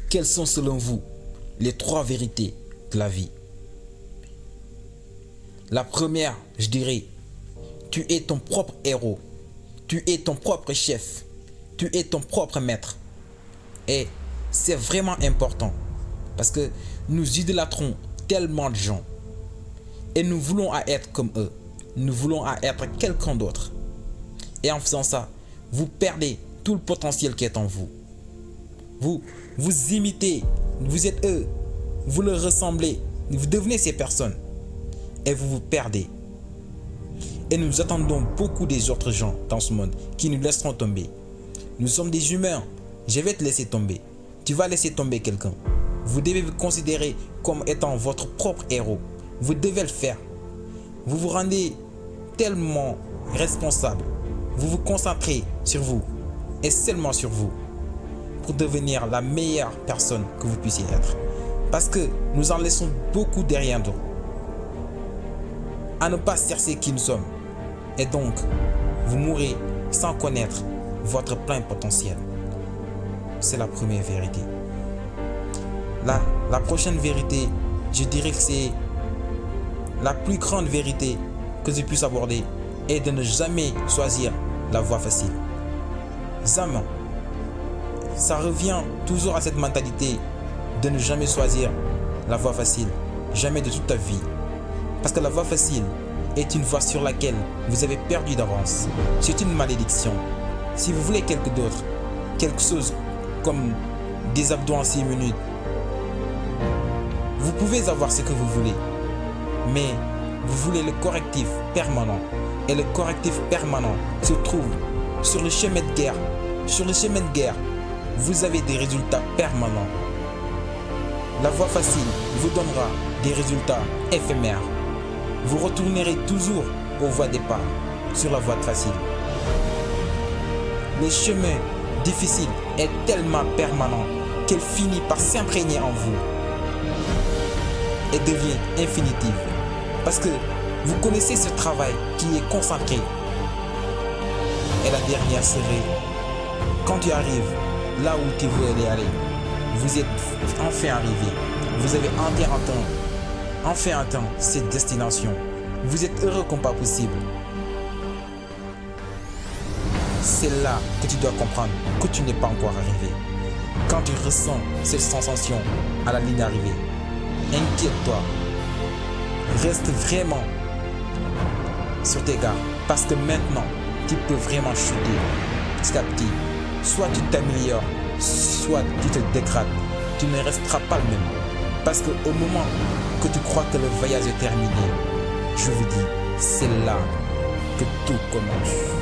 Quelles sont selon vous les 3 vérités de la vie? La première, je dirais, tu es ton propre héros. Tu es ton propre chef. Tu es ton propre maître. Et c'est vraiment important parce que nous idolâtrons tellement de gens et nous voulons être comme eux. Nous voulons être quelqu'un d'autre. Et en faisant ça, vous perdez tout le potentiel qui est en vous. Vous imitez, vous êtes eux, vous leur ressemblez, vous devenez ces personnes et vous vous perdez. Et nous attendons beaucoup des autres gens dans ce monde qui nous laisseront tomber. Nous sommes des humains, je vais te laisser tomber. Tu vas laisser tomber quelqu'un. Vous devez vous considérer comme étant votre propre héros. Vous devez le faire. Vous vous rendez tellement responsable. Vous vous concentrez sur vous et seulement sur vous pour devenir la meilleure personne que vous puissiez être. Parce que nous en laissons beaucoup derrière nous à ne pas chercher qui nous sommes. Et donc, vous mourrez sans connaître votre plein potentiel. C'est la première vérité. La prochaine vérité, je dirais que c'est la plus grande vérité que je puisse aborder est de ne jamais choisir la voie facile. Jamais. Ça revient toujours à cette mentalité de ne jamais choisir la voie facile. Jamais de toute ta vie. Parce que la voie facile est une voie sur laquelle vous avez perdu d'avance. C'est une malédiction. Si vous voulez quelque d'autre, quelque chose comme des abdos en 6 minutes, vous pouvez avoir ce que vous voulez. Mais vous voulez le correctif permanent. Et le correctif permanent se trouve sur le chemin de guerre. Sur le chemin de guerre, vous avez des résultats permanents. La voie facile vous donnera des résultats éphémères. Vous retournerez toujours aux voies départ sur la voie facile. Le chemin difficile est tellement permanent qu'elle finit par s'imprégner en vous et devient infinitive. Parce que vous connaissez ce travail qui est concentré. Et la dernière serait, quand tu arrives là où tu veux aller, vous êtes enfin arrivé. Vous avez enfin atteint cette destination. Vous êtes heureux comme pas possible. C'est là que tu dois comprendre que tu n'es pas encore arrivé. Quand tu ressens cette sensation à la ligne d'arrivée, inquiète-toi. Reste vraiment sur tes gardes. Parce que maintenant, tu peux vraiment chuter petit à petit. Soit tu t'améliores, soit tu te dégrades. Tu ne resteras pas le même. Parce qu'au moment que tu crois que le voyage est terminé, je vous dis, c'est là que tout commence.